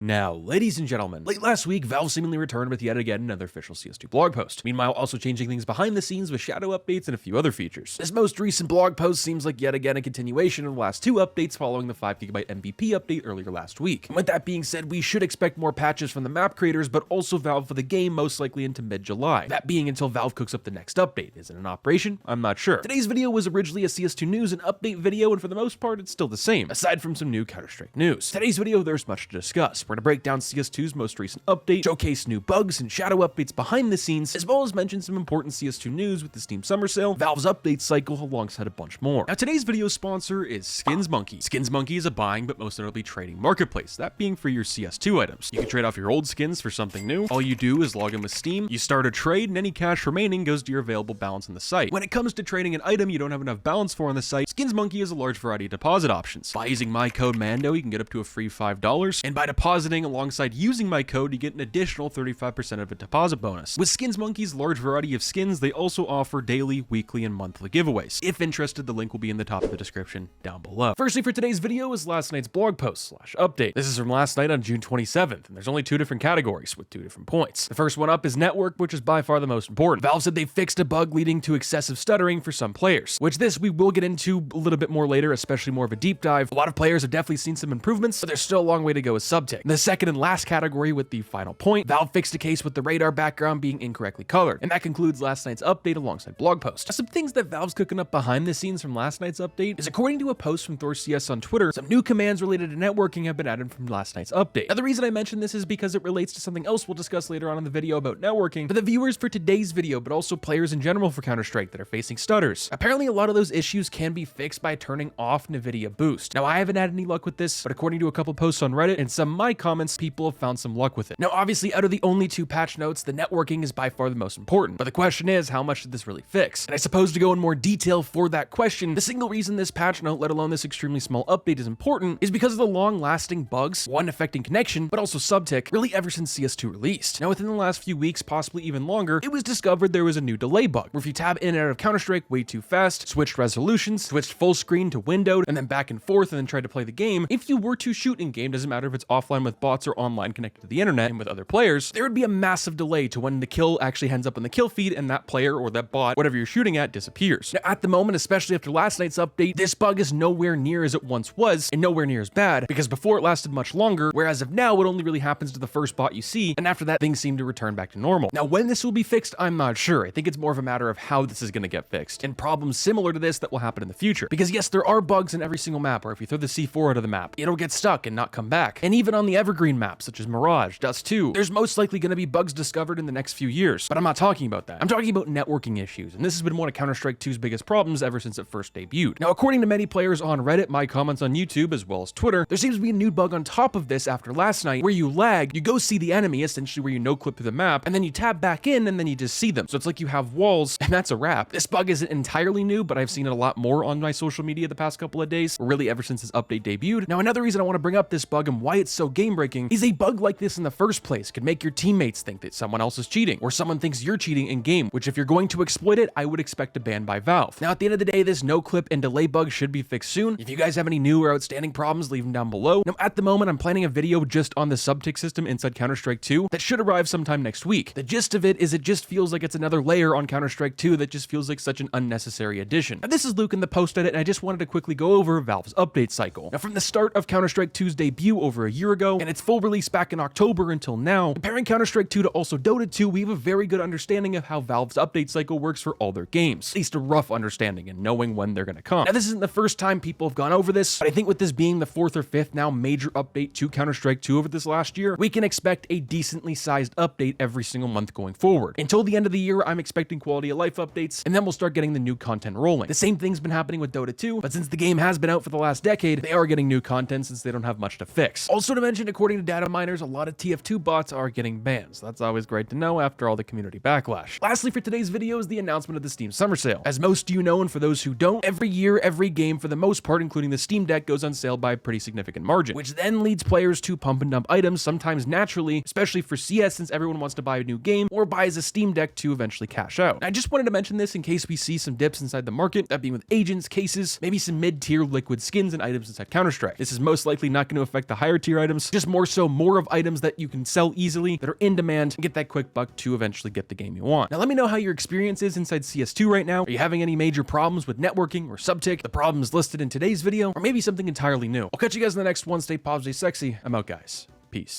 Now, ladies and gentlemen, late last week, Valve seemingly returned with yet again another official CS2 blog post. Meanwhile, also changing things behind the scenes with shadow updates and a few other features. This most recent blog post seems like yet again a continuation of the last two updates following the 5GB MVP update earlier last week. And with that being said, we should expect more patches from the map creators, but also Valve for the game most likely into mid-July. That being until Valve cooks up the next update. Is it an operation? I'm not sure. Today's video was originally a CS2 news and update video, and for the most part, it's still the same, aside from some new Counter-Strike news. Today's video, there's much to discuss. We're going to break down CS2's most recent update, showcase new bugs and shadow updates behind the scenes, as well as mention some important CS2 news with the Steam Summer Sale, Valve's update cycle, alongside a bunch more. Now, today's video sponsor is SkinsMonkey. SkinsMonkey is a buying but most notably trading marketplace, that being for your CS2 items. You can trade off your old skins for something new. All you do is log in with Steam, you start a trade, and any cash remaining goes to your available balance on the site. When it comes to trading an item you don't have enough balance for on the site, SkinsMonkey has a large variety of deposit options. By using my code MANDO, you can get up to a free $5, and by depositing alongside using my code, you get an additional 35% of a deposit bonus. With SkinsMonkey's large variety of skins, they also offer daily, weekly, and monthly giveaways. If interested, the link will be in the top of the description down below. Firstly, for today's video is last night's blog post / update. This is from last night on June 27th, and there's only two different categories with two different points. The first one up is network, which is by far the most important. Valve said they fixed a bug leading to excessive stuttering for some players, which this we will get into a little bit more later, especially more of a deep dive. A lot of players have definitely seen some improvements, but there's still a long way to go with subtick. The second and last category with the final point, Valve fixed a case with the radar background being incorrectly colored. And that concludes last night's update alongside blog post. Now, some things that Valve's cooking up behind the scenes from last night's update is, according to a post from ThorCS on Twitter, some new commands related to networking have been added from last night's update. Now, the reason I mention this is because it relates to something else we'll discuss later on in the video about networking for the viewers for today's video, but also players in general for Counter-Strike that are facing stutters. Apparently, a lot of those issues can be fixed by turning off NVIDIA Boost. Now, I haven't had any luck with this, but according to a couple posts on Reddit and some of my comments, people have found some luck with it. Now, obviously, out of the only two patch notes, the networking is by far the most important. But the question is, how much did this really fix? And I suppose to go in more detail for that question, the single reason this patch note, let alone this extremely small update, is important is because of the long-lasting bugs, one affecting connection, but also subtick, really ever since CS2 released. Now, within the last few weeks, possibly even longer, it was discovered there was a new delay bug, where if you tab in and out of Counter-Strike way too fast, switched resolutions, switched full screen to windowed, and then back and forth, and then tried to play the game, if you were to shoot in-game, doesn't matter if it's offline with bots or online connected to the internet and with other players, there would be a massive delay to when the kill actually ends up in the kill feed and that player or that bot, whatever you're shooting at, disappears. Now, at the moment, especially after last night's update, this bug is nowhere near as it once was and nowhere near as bad, because before it lasted much longer, whereas of now, it only really happens to the first bot you see, and after that, things seem to return back to normal. Now, when this will be fixed, I'm not sure. I think it's more of a matter of how this is going to get fixed, and problems similar to this that will happen in the future. Because yes, there are bugs in every single map, where if you throw the C4 out of the map, it'll get stuck and not come back. And even on the evergreen maps, such as Mirage, Dust 2, there's most likely going to be bugs discovered in the next few years. But I'm not talking about that. I'm talking about networking issues, and this has been one of Counter-Strike 2's biggest problems ever since it first debuted. Now, according to many players on Reddit, my comments on YouTube, as well as Twitter, there seems to be a new bug on top of this after last night, where you lag, you go see the enemy, essentially where you no-clip through the map, and then you tab back in, and then you just see them. So it's like you have walls, and that's a wrap. This bug isn't entirely new, but I've seen it a lot more on my social media the past couple of days, or really ever since this update debuted. Now, another reason I want to bring up this bug and why it's so game-breaking is a bug like this in the first place could make your teammates think that someone else is cheating, or someone thinks you're cheating in-game, which if you're going to exploit it, I would expect a ban by Valve. Now, at the end of the day, this no-clip and delay bug should be fixed soon. If you guys have any new or outstanding problems, leave them down below. Now, at the moment, I'm planning a video just on the subtick system inside Counter-Strike 2 that should arrive sometime next week. The gist of it is it just feels like it's another layer on Counter-Strike 2 that just feels like such an unnecessary addition. Now, this is Luke in the post edit, and I just wanted to quickly go over Valve's update cycle. Now, from the start of Counter-Strike 2's debut over a year ago, and its full release back in October until now, comparing Counter-Strike 2 to also Dota 2, we have a very good understanding of how Valve's update cycle works for all their games. At least a rough understanding and knowing when they're going to come. Now, this isn't the first time people have gone over this, but I think with this being the fourth or fifth now major update to Counter-Strike 2 over this last year, we can expect a decently sized update every single month going forward. Until the end of the year, I'm expecting quality of life updates, and then we'll start getting the new content rolling. The same thing's been happening with Dota 2, but since the game has been out for the last decade, they are getting new content since they don't have much to fix. Also to mention, according to data miners, a lot of TF2 bots are getting banned, so that's always great to know after all the community backlash. Lastly, for today's video is the announcement of the Steam Summer Sale. As most of you know, and for those who don't, every year, every game for the most part, including the Steam Deck, goes on sale by a pretty significant margin, which then leads players to pump and dump items, sometimes naturally, especially for CS since everyone wants to buy a new game, or buys a Steam Deck to eventually cash out. And I just wanted to mention this in case we see some dips inside the market, that being with agents, cases, maybe some mid-tier liquid skins and items inside Counter-Strike. This is most likely not going to affect the higher tier items, items, just more so more of items that you can sell easily, that are in demand, and get that quick buck to eventually get the game you want. Now let me know how your experience is inside CS2 right now. Are you having any major problems with networking or subtick, the problems listed in today's video, or maybe something entirely new? I'll catch you guys in the next one. Stay positive, stay sexy. I'm out, guys. Peace.